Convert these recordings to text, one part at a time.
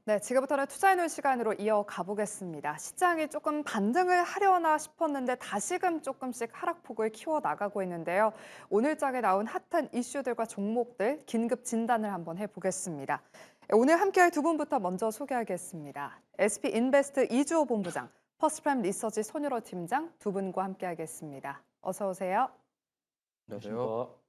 네, 지금부터는 투자해놓은 시간으로 이어가 보겠습니다. 시장이 조금 반등을 하려나 싶었는데 다시금 조금씩 하락폭을 키워나가고 있는데요. 오늘 장에 나온 핫한 이슈들과 종목들 긴급 진단을 한번 해보겠습니다. 오늘 함께할 두 분부터 먼저 소개하겠습니다. SP인베스트 이주호 본부장, 퍼스트프라임 리서치 손유로 팀장 두 분과 함께하겠습니다. 어서 오세요. 안녕하세요. 안녕하십니까.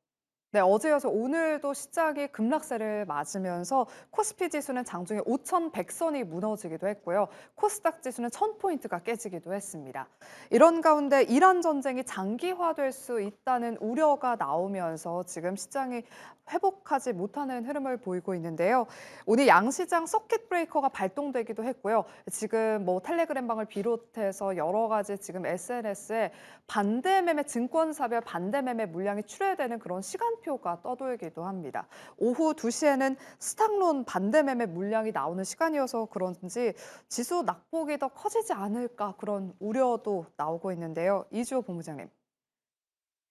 네, 어제 이어서 오늘도 시장이 급락세를 맞으면서 코스피 지수는 장중에 5,100선이 무너지기도 했고요. 코스닥 지수는 1,000포인트가 깨지기도 했습니다. 이런 가운데 이란 전쟁이 장기화될 수 있다는 우려가 나오면서 지금 시장이 회복하지 못하는 흐름을 보이고 있는데요. 오늘 양시장 서킷 브레이커가 발동되기도 했고요. 지금 뭐 텔레그램방을 비롯해서 여러 가지 지금 SNS에 반대 매매 증권사별 반대 매매 물량이 출회되는 그런 시간표가 떠돌기도 합니다. 오후 2시에는 스탁론 반대 매매 물량이 나오는 시간이어서 그런지 지수 낙폭이 더 커지지 않을까 그런 우려도 나오고 있는데요. 이주호 본부장님.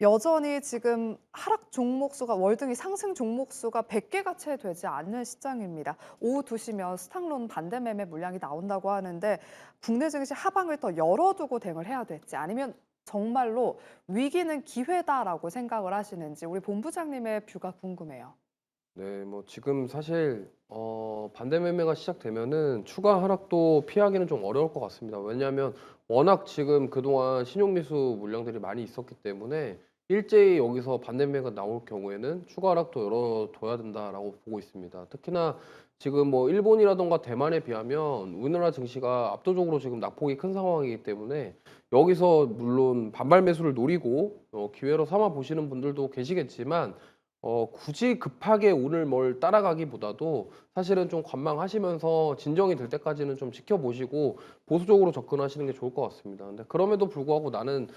여전히 지금 하락 종목 수가 월등히 상승 종목 수가 100개가 채 되지 않는 시장입니다. 오후 2시면 스탁론 반대 매매 물량이 나온다고 하는데 국내 증시 하방을 더 열어두고 대응을 해야 될지 아니면 정말로 위기는 기회다라고 생각을 하시는지 우리 본부장님의 뷰가 궁금해요. 네, 뭐 지금 사실 반대 매매가 시작되면은 추가 하락도 피하기는 좀 어려울 것 같습니다. 왜냐하면 워낙 지금 그동안 신용미수 물량들이 많이 있었기 때문에 일제히 여기서 반대 매매가 나올 경우에는 추가 하락도 열어둬야 된다라고 보고 있습니다. 특히나 지금 뭐 일본이라던가 대만에 비하면 우리나라 증시가 압도적으로 지금 낙폭이 큰 상황이기 때문에 여기서 물론 반발 매수를 노리고 기회로 삼아 보시는 분들도 계시겠지만 굳이 급하게 오늘 뭘 따라가기보다도 사실은 좀 관망하시면서 진정이 될 때까지는 좀 지켜보시고 보수적으로 접근하시는 게 좋을 것 같습니다. 근데 그럼에도 불구하고 나는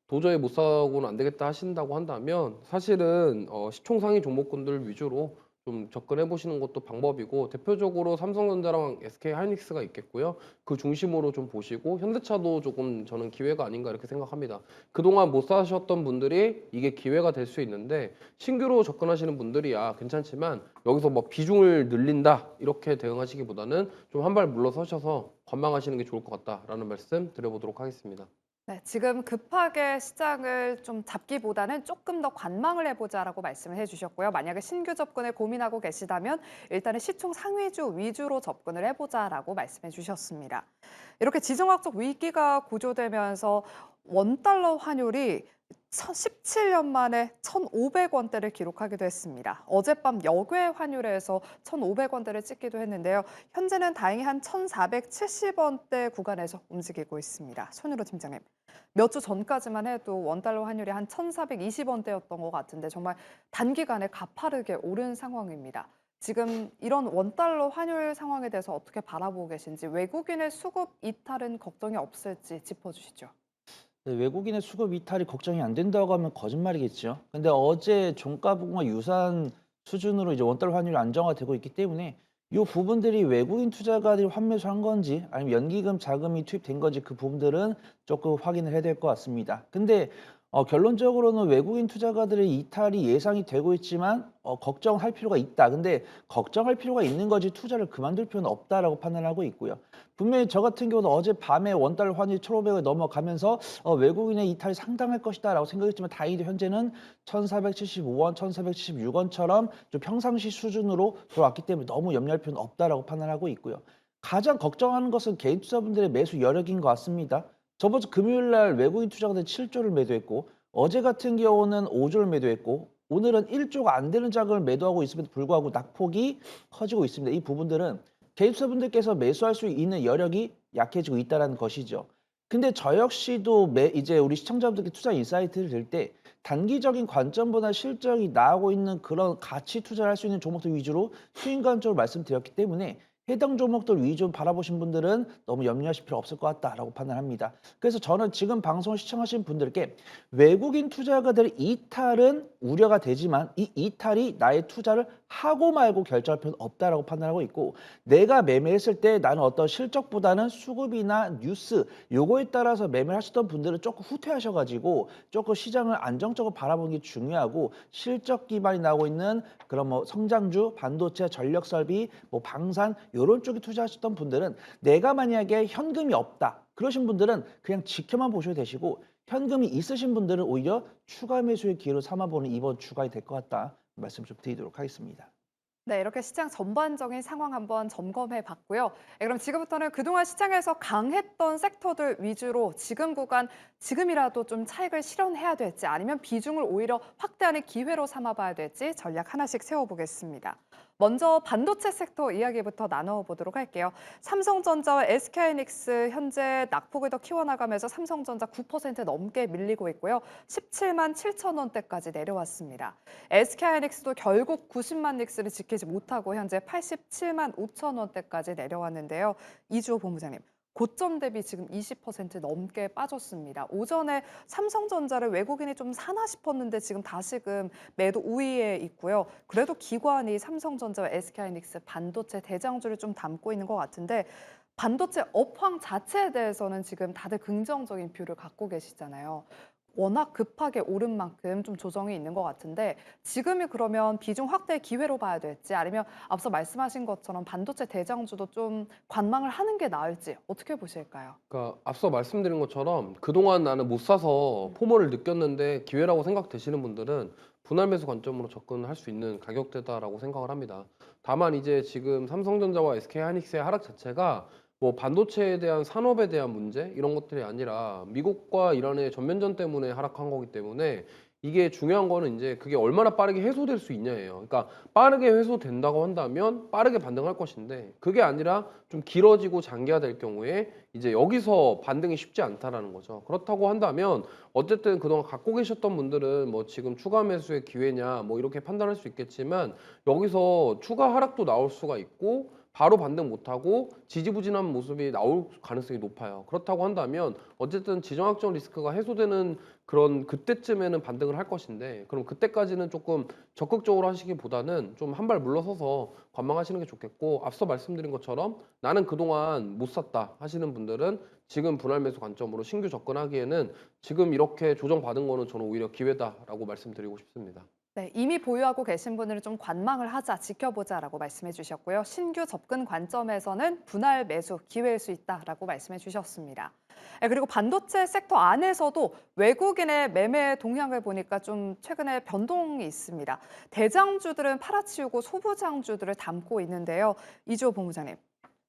도저히 못 사고는 안 되겠다 하신다고 한다면 사실은 시총 상위 종목군들 위주로 좀 접근해 보시는 것도 방법이고 대표적으로 삼성전자랑 SK하이닉스가 있겠고요. 그 중심으로 좀 보시고 현대차도 조금 저는 기회가 아닌가 이렇게 생각합니다. 그동안 못 사셨던 분들이 이게 기회가 될 수 있는데 신규로 접근하시는 분들이야 괜찮지만 여기서 뭐 비중을 늘린다 이렇게 대응하시기보다는 좀 한 발 물러서셔서 관망하시는 게 좋을 것 같다라는 말씀 드려보도록 하겠습니다. 네, 지금 급하게 시장을 좀 잡기보다는 조금 더 관망을 해보자라고 말씀을 해주셨고요. 만약에 신규 접근을 고민하고 계시다면 일단은 시총 상위주 위주로 접근을 해보자라고 말씀해 주셨습니다. 이렇게 지정학적 위기가 고조되면서 원달러 환율이 17년 만에 1,500원대를 기록하기도 했습니다. 어젯밤 역외 환율에서 1,500원대를 찍기도 했는데요. 현재는 다행히 한 1,470원대 구간에서 움직이고 있습니다. 손유로 팀장님. 몇 주 전까지만 해도 원달러 환율이 한 1,420원대였던 것 같은데 정말 단기간에 가파르게 오른 상황입니다. 지금 이런 원달러 환율 상황에 대해서 어떻게 바라보고 계신지 외국인의 수급 이탈은 걱정이 없을지 짚어주시죠. 네, 외국인의 수급 이탈이 걱정이 안 된다고 하면 거짓말이겠죠. 근데 어제 종가 부분과 유사한 수준으로 이제 원달러 환율이 안정화되고 있기 때문에 이 부분들이 외국인 투자가들이 환매수한 건지 아니면 연기금 자금이 투입된 건지 그 부분들은 조금 확인을 해야 될 것 같습니다. 근데 결론적으로는 외국인 투자가들의 이탈이 예상이 되고 있지만 걱정할 필요가 있다. 근데 걱정할 필요가 있는 거지 투자를 그만둘 필요는 없다라고 판단하고 있고요. 분명히 저 같은 경우는 어젯밤에 원달러 환율이 1,500을 넘어가면서 외국인의 이탈이 상당할 것이다라고 생각했지만 다행히도 현재는 1,475원, 1,476원처럼 좀 평상시 수준으로 돌아왔기 때문에 너무 염려할 필요는 없다라고 판단하고 있고요. 가장 걱정하는 것은 개인 투자분들의 매수 여력인 것 같습니다. 저번 주 금요일 날 외국인 투자가들 7조를 매도했고 어제 같은 경우는 5조를 매도했고 오늘은 1조가 안 되는 자금을 매도하고 있음에도 불구하고 낙폭이 커지고 있습니다. 이 부분들은 개인 투자분들께서 매수할 수 있는 여력이 약해지고 있다는 것이죠. 근데 저 역시도 이제 우리 시청자분들께 투자 인사이트를 들 때 단기적인 관점보다 실적이 나오고 있는 그런 가치 투자를 할 수 있는 종목들 위주로 수익 관점으로 말씀드렸기 때문에 해당 종목들 위주로 바라보신 분들은 너무 염려하실 필요 없을 것 같다라고 판단합니다. 그래서 저는 지금 방송을 시청하신 분들께 외국인 투자가들의 이탈은 우려가 되지만 이 이탈이 나의 투자를 하고 말고 결정할 필요는 없다라고 판단하고 있고, 내가 매매했을 때 나는 어떤 실적보다는 수급이나 뉴스 요거에 따라서 매매를 하시던 분들은 조금 후퇴하셔가지고 조금 시장을 안정적으로 바라보는 게 중요하고, 실적 기반이 나오고 있는 그런 뭐 성장주, 반도체, 전력 설비, 뭐 방산 요런 쪽에 투자하셨던 분들은, 내가 만약에 현금이 없다 그러신 분들은 그냥 지켜만 보셔도 되시고, 현금이 있으신 분들은 오히려 추가 매수의 기회로 삼아보는 이번 주간이 될 것 같다 말씀 좀 드리도록 하겠습니다. 네, 이렇게 시장 전반적인 상황 한번 점검해 봤고요. 그럼 지금부터는 그동안 시장에서 강했던 섹터들 위주로 지금 구간, 지금이라도 좀 차익을 실현해야 될지 아니면 비중을 오히려 확대하는 기회로 삼아봐야 될지 전략 하나씩 세워보겠습니다. 먼저 반도체 섹터 이야기부터 나눠보도록 할게요. 삼성전자와 SK하이닉스 현재 낙폭을 더 키워나가면서 삼성전자 9% 넘게 밀리고 있고요. 17만 7천 원대까지 내려왔습니다. SK하이닉스도 결국 90만 닉스를 지키지 못하고 현재 87만 5천 원대까지 내려왔는데요. 이주호 본부장님, 고점 대비 지금 20% 넘게 빠졌습니다. 오전에 삼성전자를 외국인이 좀 사나 싶었는데 지금 다시금 매도 우위에 있고요. 그래도 기관이 삼성전자와 SK하이닉스 반도체 대장주를 좀 담고 있는 것 같은데, 반도체 업황 자체에 대해서는 지금 다들 긍정적인 뷰를 갖고 계시잖아요. 워낙 급하게 오른 만큼 좀 조정이 있는 것 같은데, 지금이 그러면 비중 확대 기회로 봐야 될지 아니면 앞서 말씀하신 것처럼 반도체 대장주도 좀 관망을 하는 게 나을지 어떻게 보실까요? 그러니까 앞서 말씀드린 것처럼 그동안 나는 못 사서 포모를 느꼈는데 기회라고 생각되시는 분들은 분할 매수 관점으로 접근할 수 있는 가격대다라고 생각을 합니다. 다만 이제 지금 삼성전자와 SK하이닉스의 하락 자체가 뭐 반도체에 대한 산업에 대한 문제 이런 것들이 아니라 미국과 이란의 전면전 때문에 하락한 거기 때문에, 이게 중요한 거는 이제 그게 얼마나 빠르게 해소될 수 있냐예요. 그러니까 빠르게 해소된다고 한다면 빠르게 반등할 것인데, 그게 아니라 좀 길어지고 장기화될 경우에 이제 여기서 반등이 쉽지 않다라는 거죠. 그렇다고 한다면 어쨌든 그동안 갖고 계셨던 분들은 뭐 지금 추가 매수의 기회냐 뭐 이렇게 판단할 수 있겠지만, 여기서 추가 하락도 나올 수가 있고 바로 반등 못하고 지지부진한 모습이 나올 가능성이 높아요. 그렇다고 한다면 어쨌든 지정학적 리스크가 해소되는 그런 그때쯤에는 반등을 할 것인데, 그럼 그때까지는 조금 적극적으로 하시기보다는 좀 한 발 물러서서 관망하시는 게 좋겠고, 앞서 말씀드린 것처럼 나는 그동안 못 샀다 하시는 분들은 지금 분할 매수 관점으로 신규 접근하기에는 지금 이렇게 조정받은 거는 저는 오히려 기회다라고 말씀드리고 싶습니다. 네, 이미 보유하고 계신 분들은 좀 관망을 하자, 지켜보자라고 말씀해 주셨고요. 신규 접근 관점에서는 분할 매수 기회일 수 있다라고 말씀해 주셨습니다. 그리고 반도체 섹터 안에서도 외국인의 매매 동향을 보니까 좀 최근에 변동이 있습니다. 대장주들은 팔아치우고 소부장주들을 담고 있는데요. 이주호 본부장님,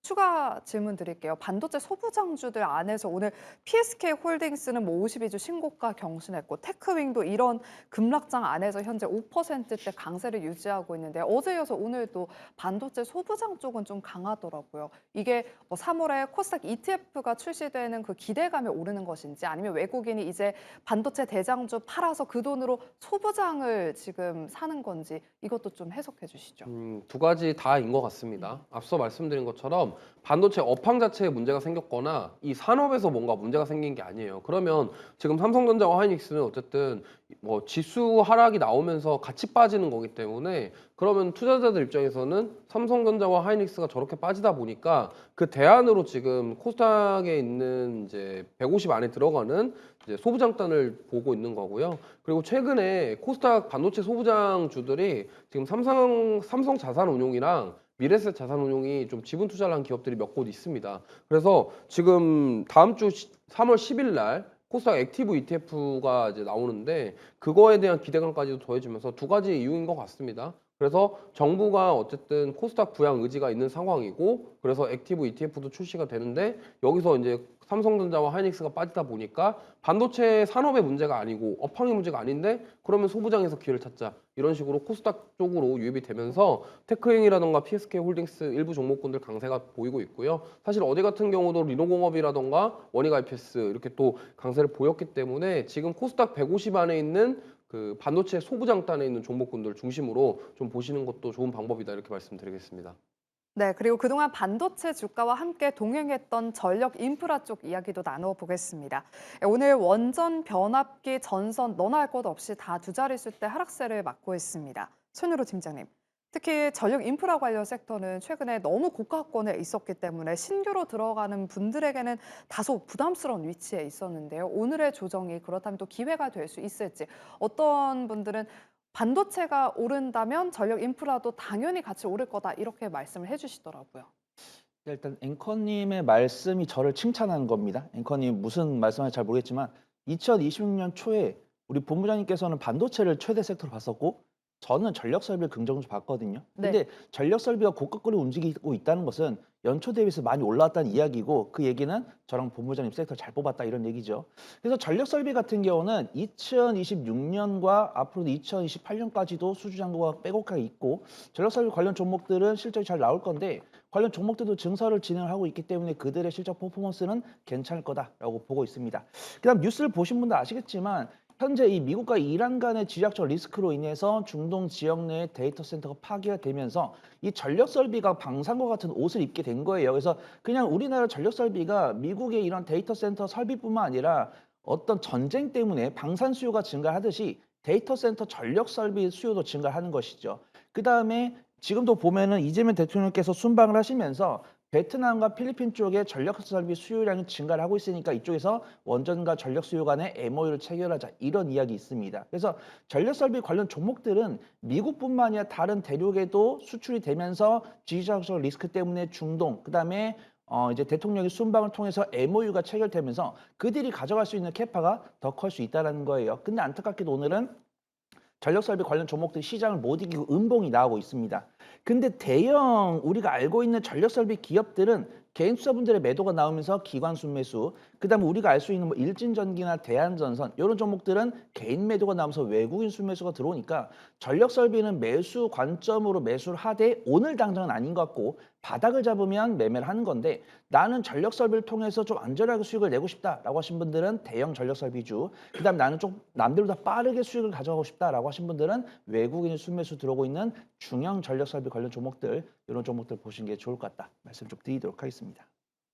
추가 질문 드릴게요. 반도체 소부장주들 안에서 오늘 PSK 홀딩스는 뭐 52주 신고가 경신했고, 테크윙도 이런 급락장 안에서 현재 5%대 강세를 유지하고 있는데, 어제 이어서 오늘도 반도체 소부장 쪽은 좀 강하더라고요. 이게 뭐 3월에 코스닥 ETF가 출시되는 그 기대감에 오르는 것인지 아니면 외국인이 이제 반도체 대장주 팔아서 그 돈으로 소부장을 지금 사는 건지, 이것도 좀 해석해 주시죠. 두 가지 다인 것 같습니다. 앞서 말씀드린 것처럼 반도체 업황 자체에 문제가 생겼거나 이 산업에서 뭔가 문제가 생긴 게 아니에요. 그러면 지금 삼성전자와 하이닉스는 어쨌든 뭐 지수 하락이 나오면서 같이 빠지는 거기 때문에, 그러면 투자자들 입장에서는 삼성전자와 하이닉스가 저렇게 빠지다 보니까 그 대안으로 지금 코스닥에 있는 이제 150 안에 들어가는 이제 소부장단을 보고 있는 거고요. 그리고 최근에 코스닥 반도체 소부장주들이 지금 삼성 자산운용이랑 미래에셋 자산운용이 좀 지분 투자를 한 기업들이 몇 곳 있습니다. 그래서 지금 다음 주 3월 10일 날 코스닥 액티브 ETF가 이제 나오는데, 그거에 대한 기대감까지도 더해지면서 두 가지 이유인 것 같습니다. 그래서 정부가 어쨌든 코스닥 부양 의지가 있는 상황이고, 그래서 액티브 ETF도 출시가 되는데, 여기서 이제 삼성전자와 하이닉스가 빠지다 보니까 반도체 산업의 문제가 아니고 업황의 문제가 아닌데, 그러면 소부장에서 기회를 찾자 이런 식으로 코스닥 쪽으로 유입이 되면서 테크행이라던가 PSK 홀딩스 일부 종목군들 강세가 보이고 있고요. 사실 어제 같은 경우도 리노공업이라던가 원익IPS 이렇게 또 강세를 보였기 때문에, 지금 코스닥 150 안에 있는 그 반도체 소부장단에 있는 종목군들 중심으로 좀 보시는 것도 좋은 방법이다 이렇게 말씀드리겠습니다. 네, 그리고 그동안 반도체 주가와 함께 동행했던 전력 인프라 쪽 이야기도 나눠보겠습니다. 오늘 원전, 변압기, 전선 너나 할 것 없이 다 두 자릿수대 하락세를 맞고 있습니다. 손으로 팀장님, 특히 전력 인프라 관련 섹터는 최근에 너무 고가권에 있었기 때문에 신규로 들어가는 분들에게는 다소 부담스러운 위치에 있었는데요. 오늘의 조정이 그렇다면 또 기회가 될 수 있을지, 어떤 분들은 반도체가 오른다면 전력 인프라도 당연히 같이 오를 거다 이렇게 말씀을 해주시더라고요. 일단 앵커님의 말씀이 저를 칭찬한 겁니다. 앵커님 무슨 말씀하는지 잘 모르겠지만 2026년 초에 우리 본부장님께서는 반도체를 최대 섹터로 봤었고 저는 전력 설비를 긍정적으로 봤거든요. 네. 근데 전력 설비가 고가권을 움직이고 있다는 것은 연초 대비해서 많이 올라왔다는 이야기고 그 얘기는 저랑 본부장님 섹터 잘 뽑았다 이런 얘기죠. 그래서 전력 설비 같은 경우는 2026년과 앞으로도 2028년까지도 수주 잔고가 빼곡하게 있고 전력 설비 관련 종목들은 실적이 잘 나올 건데 관련 종목들도 증설을 진행하고 있기 때문에 그들의 실적 퍼포먼스는 괜찮을 거다라고 보고 있습니다. 그다음 뉴스를 보신 분들 아시겠지만 현재 이 미국과 이란 간의 지정학적 리스크로 인해서 중동 지역 내 데이터 센터가 파괴가 되면서 이 전력 설비가 방산과 같은 옷을 입게 된 거예요. 그래서 그냥 우리나라 전력 설비가 미국의 이런 데이터 센터 설비뿐만 아니라 어떤 전쟁 때문에 방산 수요가 증가하듯이 데이터 센터 전력 설비 수요도 증가하는 것이죠. 그다음에 지금도 보면은 이재명 대통령께서 순방을 하시면서 베트남과 필리핀 쪽에 전력 설비 수요량이 증가를 하고 있으니까 이쪽에서 원전과 전력 수요 간의 MOU를 체결하자 이런 이야기 있습니다. 그래서 전력 설비 관련 종목들은 미국뿐만 아니라 다른 대륙에도 수출이 되면서 지정학적 리스크 때문에 중동 그다음에 이제 대통령이 순방을 통해서 MOU가 체결되면서 그들이 가져갈 수 있는 캐파가 더 클 수 있다는 거예요. 근데 안타깝게도 오늘은 전력 설비 관련 종목들이 시장을 못 이기고 음봉이 나오고 있습니다. 근데 대형 우리가 알고 있는 전력 설비 기업들은 개인 투자분들의 매도가 나오면서 기관 순매수, 그다음에 우리가 알 수 있는 뭐 일진전기나 대한전선 이런 종목들은 개인 매도가 나오면서 외국인 순매수가 들어오니까 전력 설비는 매수 관점으로 매수를 하되 오늘 당장은 아닌 것 같고 바닥을 잡으면 매매를 하는 건데 나는 전력 설비를 통해서 좀 안전하게 수익을 내고 싶다라고 하신 분들은 대형 전력 설비주, 그다음 나는 좀 남들보다 빠르게 수익을 가져가고 싶다라고 하신 분들은 외국인이 순매수 들어오고 있는 중형 전력 설비 관련 종목들 이런 종목들 보시는 게 좋을 것 같다 말씀 좀 드리도록 하겠습니다.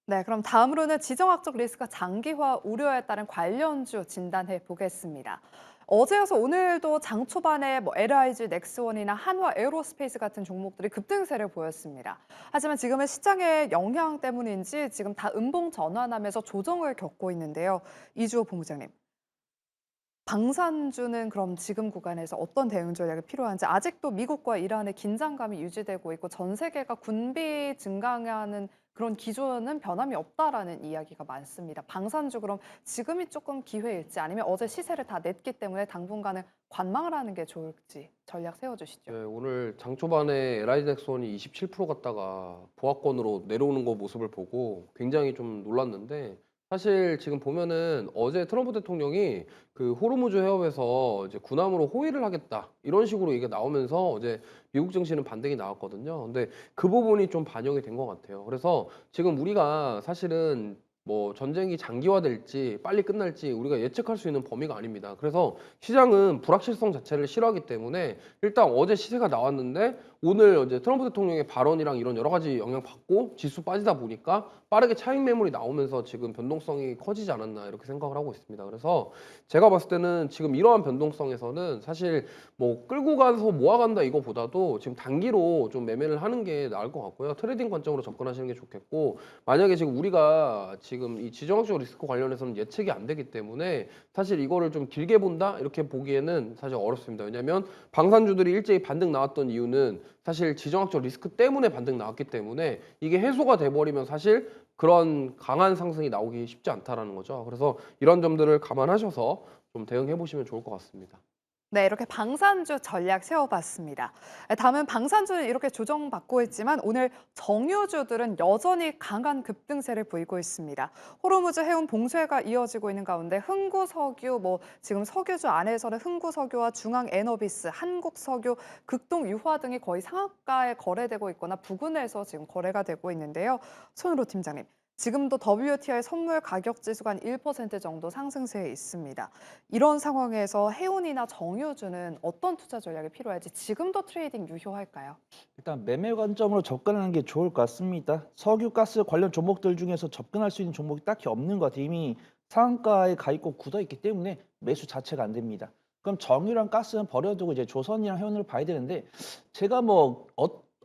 네, 그럼 다음으로는 지정학적 리스크가 장기화 우려에 따른 관련주 진단해 보겠습니다. 어제여서 오늘도 장 초반에 LIG, 넥스원이나 한화 에어로스페이스 같은 종목들이 급등세를 보였습니다. 하지만 지금은 시장의 영향 때문인지 지금 다 음봉 전환하면서 조정을 겪고 있는데요. 이주호 본부장님, 방산주는 그럼 지금 구간에서 어떤 대응 전략이 필요한지, 아직도 미국과 이란의 긴장감이 유지되고 있고 전 세계가 군비 증강하는 그런 기조는 변함이 없다라는 이야기가 많습니다. 방산주 그럼 지금이 조금 기회일지 아니면 어제 시세를 다 냈기 때문에 당분간은 관망을 하는 게 좋을지 전략 세워주시죠. 네, 오늘 장 초반에 LIG 넥스원이 27% 갔다가 보합권으로 내려오는 거 모습을 보고 굉장히 좀 놀랐는데 사실 지금 보면은 어제 트럼프 대통령이 그 호르무즈 해협에서 이제 군함으로 호위를 하겠다 이런 식으로 얘기가 나오면서 어제 미국 증시는 반등이 나왔거든요. 근데 그 부분이 좀 반영이 된 것 같아요. 그래서 지금 우리가 사실은 뭐 전쟁이 장기화될지 빨리 끝날지 우리가 예측할 수 있는 범위가 아닙니다. 그래서 시장은 불확실성 자체를 싫어하기 때문에 일단 어제 시세가 나왔는데 오늘 이제 트럼프 대통령의 발언이랑 이런 여러 가지 영향 받고 지수 빠지다 보니까 빠르게 차익 매물이 나오면서 지금 변동성이 커지지 않았나 이렇게 생각을 하고 있습니다. 그래서 제가 봤을 때는 지금 이러한 변동성에서는 사실 뭐 끌고 가서 모아간다 이거보다도 지금 단기로 좀 매매를 하는 게 나을 것 같고요. 트레이딩 관점으로 접근하시는 게 좋겠고, 만약에 지금 우리가 지금 이 지정학적 리스크 관련해서는 예측이 안 되기 때문에 사실 이거를 좀 길게 본다 이렇게 보기에는 사실 어렵습니다. 왜냐하면 방산주들이 일제히 반등 나왔던 이유는 사실 지정학적 리스크 때문에 반등 나왔기 때문에 이게 해소가 돼버리면 사실 그런 강한 상승이 나오기 쉽지 않다라는 거죠. 그래서 이런 점들을 감안하셔서 좀 대응해 보시면 좋을 것 같습니다. 네, 이렇게 방산주 전략 세워봤습니다. 다음은 방산주는 이렇게 조정받고 있지만 오늘 정유주들은 여전히 강한 급등세를 보이고 있습니다. 호르무즈 해운 봉쇄가 이어지고 있는 가운데 흥구석유, 지금 석유주 안에서는 흥구석유와 중앙에너비스, 한국석유, 극동유화 등이 거의 상한가에 거래되고 있거나 부근에서 지금 거래가 되고 있는데요. 손으로 팀장님, 지금도 WTI 선물 가격 지수가 한 1% 정도 상승세에 있습니다. 이런 상황에서 해운이나 정유주는 어떤 투자 전략이 필요할지 지금도 트레이딩 유효할까요? 일단 매매 관점으로 접근하는 게 좋을 것 같습니다. 석유, 가스 관련 종목들 중에서 접근할 수 있는 종목이 딱히 없는 것 같아요. 이미 상한가에 가 있고 굳어 있기 때문에 매수 자체가 안 됩니다. 그럼 정유랑 가스는 버려두고 이제 조선이랑 해운을 봐야 되는데 제가 뭐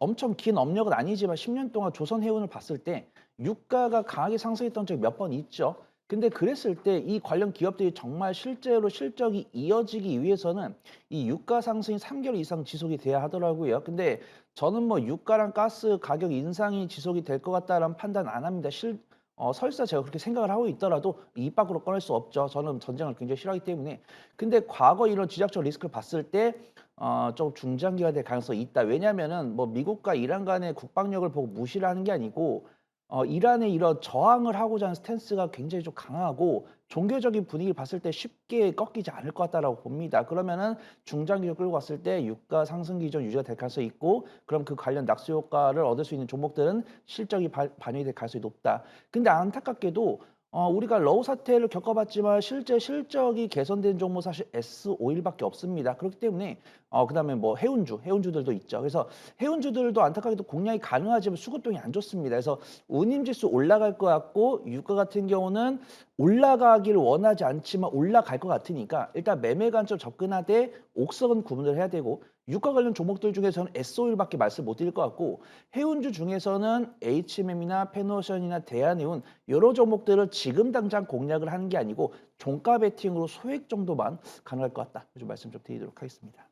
엄청 긴 업력은 아니지만 10년 동안 조선 해운을 봤을 때 유가가 강하게 상승했던 적이 몇 번 있죠. 근데 그랬을 때 이 관련 기업들이 정말 실제로 실적이 이어지기 위해서는 이 유가 상승이 3개월 이상 지속이 돼야 하더라고요. 근데 저는 뭐 유가랑 가스 가격 인상이 지속이 될 것 같다라는 판단 안 합니다. 설사 제가 그렇게 생각을 하고 있더라도 입 밖으로 꺼낼 수 없죠. 저는 전쟁을 굉장히 싫어하기 때문에. 근데 과거 이런 지정학적 리스크를 봤을 때 좀 중장기화 될 가능성이 있다. 왜냐하면은 뭐 미국과 이란 간의 국방력을 보고 무시를 하는 게 아니고 이란의 이런 저항을 하고자 하는 스탠스가 굉장히 좀 강하고 종교적인 분위기를 봤을 때 쉽게 꺾이지 않을 것 같다라고 봅니다. 그러면은 중장기로 끌고 갔을 때 유가 상승 기전 유지가 될 가능성이 있고 그럼 그 관련 낙수 효과를 얻을 수 있는 종목들은 실적이 반영이 될 가능성이 높다. 근데 안타깝게도 우리가 러우 사태를 겪어봤지만 실제 실적이 개선된 종목 사실 S51밖에 없습니다. 그렇기 때문에 그다음에 뭐 해운주들도 있죠. 그래서 해운주들도 안타깝게도 공략이 가능하지만 수급동이 안 좋습니다. 그래서 운임지수 올라갈 것 같고 유가 같은 경우는 올라가기를 원하지 않지만 올라갈 것 같으니까 일단 매매 관점 접근하되 옥석은 구분을 해야 되고 유가 관련 종목들 중에서는 S51밖에 말씀 못 드릴 것 같고 해운주 중에서는 HMM이나 페노션이나 대한해운 여러 종목들을 지금 당장 공략을 하는 게 아니고 종가 베팅으로 소액 정도만 가능할 것 같다. 좀 말씀 좀 드리도록 하겠습니다.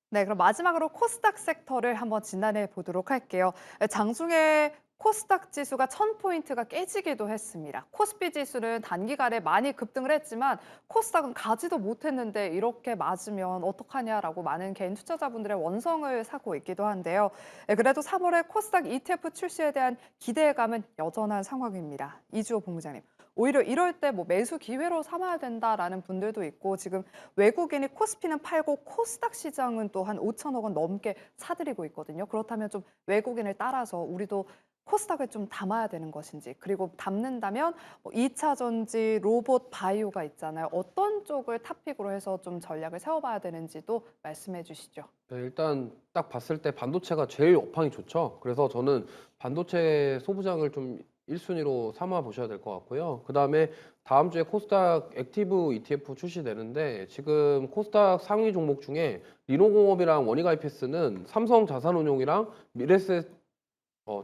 네, 그럼 마지막으로 코스닥 섹터를 한번 진단해 보도록 할게요. 장중에 코스닥 지수가 1000포인트가 깨지기도 했습니다. 코스피 지수는 단기간에 많이 급등을 했지만 코스닥은 가지도 못했는데 이렇게 맞으면 어떡하냐라고 많은 개인 투자자분들의 원성을 사고 있기도 한데요. 그래도 3월에 코스닥 ETF 출시에 대한 기대감은 여전한 상황입니다. 이주호 본부장님. 오히려 이럴 때 뭐 매수 기회로 삼아야 된다라는 분들도 있고 지금 외국인이 코스피는 팔고 코스닥 시장은 또 한 5천억 원 넘게 사들이고 있거든요. 그렇다면 좀 외국인을 따라서 우리도 코스닥을 좀 담아야 되는 것인지 그리고 담는다면 2차 전지, 로봇, 바이오가 있잖아요. 어떤 쪽을 탑픽으로 해서 좀 전략을 세워봐야 되는지도 말씀해 주시죠. 네, 일단 딱 봤을 때 반도체가 제일 업황이 좋죠. 그래서 저는 반도체 소부장을 좀 1순위로 삼아 보셔야 될 것 같고요. 그다음에 다음 주에 코스닥 액티브 ETF 출시되는데 지금 코스닥 상위 종목 중에 리노공업이랑 원익IPS는 삼성 자산운용이랑 미래에셋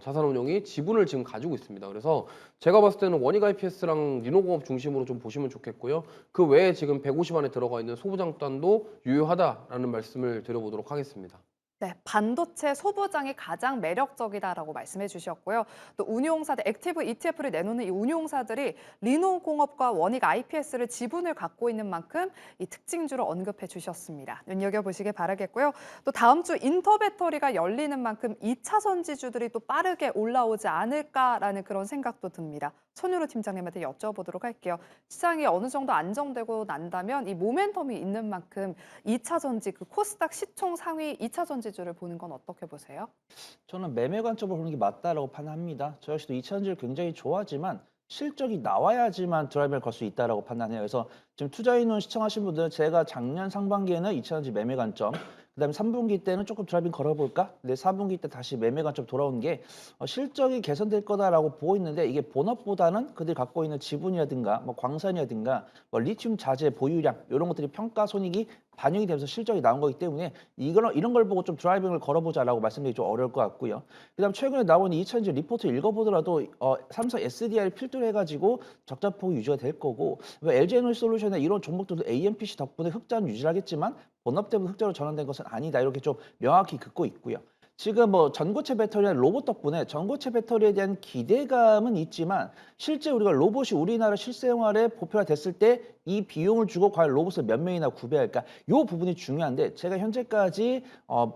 자산운용이 지분을 지금 가지고 있습니다. 그래서 제가 봤을 때는 원익IPS랑 리노공업 중심으로 좀 보시면 좋겠고요. 그 외에 지금 150 안에 들어가 있는 소부장단도 유효하다라는 말씀을 드려보도록 하겠습니다. 네, 반도체 소부장이 가장 매력적이다라고 말씀해 주셨고요. 또 운용사들, 액티브 ETF를 내놓는 이 운용사들이 리노공업과 원익 IPS를 지분을 갖고 있는 만큼 이 특징주를 언급해 주셨습니다. 눈여겨보시길 바라겠고요. 또 다음 주 인터배터리가 열리는 만큼 2차 전지주들이 또 빠르게 올라오지 않을까라는 그런 생각도 듭니다. 손유로 팀장님한테 여쭤보도록 할게요. 시장이 어느 정도 안정되고 난다면 이 모멘텀이 있는 만큼 2차 전지, 그 코스닥 시총 상위 2차 전지주를 보는 건 어떻게 보세요? 저는 매매 관점으로 보는 게 맞다라고 판단합니다. 저 역시도 이차전지를 굉장히 좋아하지만 실적이 나와야지만 드라이브를 걸 수 있다라고 판단해요. 그래서 지금 투자인원 시청하신 분들은 제가 작년 상반기에는 이차전지 매매 관점, 그다음에 3분기 때는 조금 드라이빙 걸어볼까? 근데 4분기 때 다시 매매 관점 돌아온 게 실적이 개선될 거다라고 보고 있는데 이게 본업보다는 그들이 갖고 있는 지분이라든가 뭐 광산이라든가 뭐 리튬 자재 보유량 이런 것들이 평가 손익이 반영이 되면서 실적이 나온 거기 때문에 이런 걸 보고 좀 드라이빙을 걸어보자라고 말씀드리기 좀 어려울 것 같고요. 그다음 최근에 나온 이차전지 리포트 읽어보더라도 삼성 SDI를 필두로 해가지고 적자폭이 유지가 될 거고 LG에너지솔루션의 이런 종목들도 AMPC 덕분에 흑자는 유지를 하겠지만 본업 때문에 흑자로 전환된 것은 아니다 이렇게 좀 명확히 긋고 있고요. 지금 뭐 전고체 배터리나 로봇 덕분에 전고체 배터리에 대한 기대감은 있지만 실제 우리가 로봇이 우리나라 실생활에 보편화됐을 때 이 비용을 주고 과연 로봇을 몇 명이나 구매할까? 이 부분이 중요한데 제가 현재까지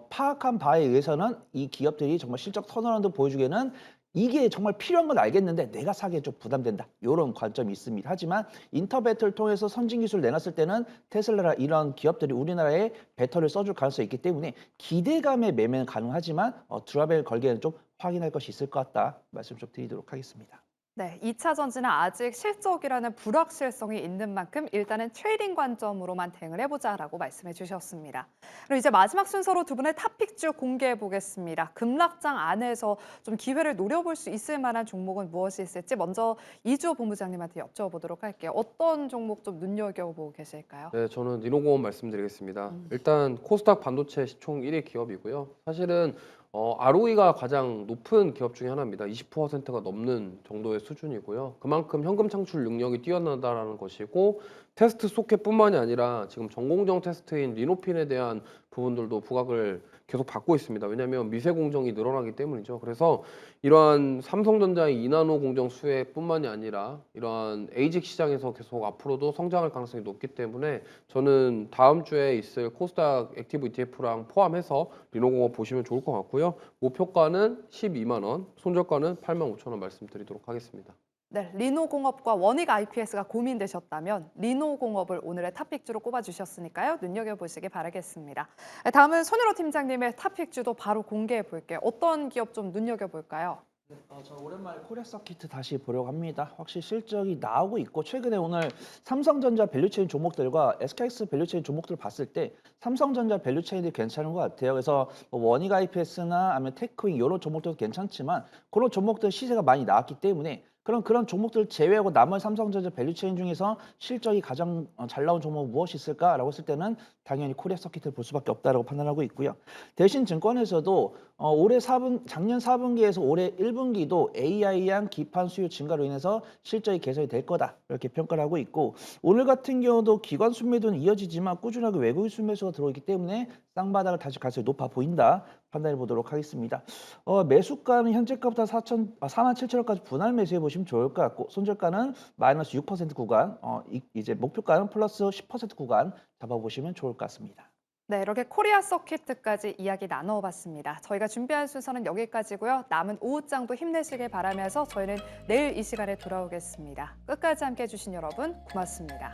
파악한 바에 의해서는 이 기업들이 정말 실적 턴어라운드 보여주기에는 이게 정말 필요한 건 알겠는데 내가 사기에 좀 부담된다. 이런 관점이 있습니다. 하지만 인터배터를 통해서 선진 기술을 내놨을 때는 테슬라라 이런 기업들이 우리나라에 배터리를 써줄 가능성이 있기 때문에 기대감의 매매는 가능하지만 드랍을 걸기에는 좀 확인할 것이 있을 것 같다. 말씀 좀 드리도록 하겠습니다. 네, 2차 전지는 아직 실적이라는 불확실성이 있는 만큼 일단은 트레이딩 관점으로만 대응을 해보자라고 말씀해 주셨습니다. 그리고 이제 마지막 순서로 두 분의 탑픽주 공개해 보겠습니다. 급락장 안에서 좀 기회를 노려볼 수 있을 만한 종목은 무엇이 있을지 먼저 이주호 본부장님한테 여쭤보도록 할게요. 어떤 종목 좀 눈여겨보고 계실까요? 네, 저는 리노공업 말씀드리겠습니다. 일단 코스닥 반도체 시총 1위 기업이고요. 사실은 ROE가 가장 높은 기업 중에 하나입니다. 20%가 넘는 정도의 수준이고요. 그만큼 현금 창출 능력이 뛰어나다라는 것이고 테스트 소켓뿐만이 아니라 지금 전공정 테스트인 리노핀에 대한 부분들도 부각을 계속 받고 있습니다. 왜냐하면 미세 공정이 늘어나기 때문이죠. 그래서 이러한 삼성전자의 2나노 공정 수혜뿐만이 아니라 이러한 에이직 시장에서 계속 앞으로도 성장할 가능성이 높기 때문에 저는 다음 주에 있을 코스닥 액티브 ETF랑 포함해서 리노공업 보시면 좋을 것 같고요. 목표가는 12만 원, 손절가는 8만 5천 원 말씀드리도록 하겠습니다. 네, 리노공업과 원익 IPS가 고민되셨다면 리노공업을 오늘의 탑픽주로 꼽아주셨으니까요. 눈여겨보시기 바라겠습니다. 네, 다음은 손일호 팀장님의 탑픽주도 바로 공개해 볼게요. 어떤 기업 좀 눈여겨볼까요? 저 오랜만에 코리아 서킷 다시 보려고 합니다. 확실히 실적이 나오고 있고 최근에 오늘 삼성전자 밸류체인 종목들과 SKX 밸류체인 종목들을 봤을 때 삼성전자 밸류체인이 괜찮은 것 같아요. 그래서 뭐 원익 IPS나 아니면 테크윙 이런 종목들도 괜찮지만 그런 종목들 시세가 많이 나왔기 때문에 그런 종목들을 제외하고 나머지 삼성전자 밸류체인 중에서 실적이 가장 잘 나온 종목은 무엇이 있을까라고 했을 때는 당연히 코리아 서킷을 볼 수밖에 없다라고 판단하고 있고요. 대신 증권에서도 작년 4분기에서 올해 1분기도 AI양 기판 수요 증가로 인해서 실적이 개선이 될 거다 이렇게 평가를 하고 있고 오늘 같은 경우도 기관 순매도는 이어지지만 꾸준하게 외국인 순매수가 들어오기 때문에 쌍바닥을 다시 가능성이 높아 보인다 판단해 보도록 하겠습니다. 매수가는 현재가보다 47,000원까지 분할 매수해 보시면 좋을 것 같고 손절가는 마이너스 6% 구간, 이제 목표가는 플러스 10% 구간 잡아보시면 좋을 것 같습니다. 네, 이렇게 코리아 서킷까지 이야기 나눠봤습니다. 저희가 준비한 순서는 여기까지고요. 남은 오후장도 힘내시길 바라면서 저희는 내일 이 시간에 돌아오겠습니다. 끝까지 함께해 주신 여러분 고맙습니다.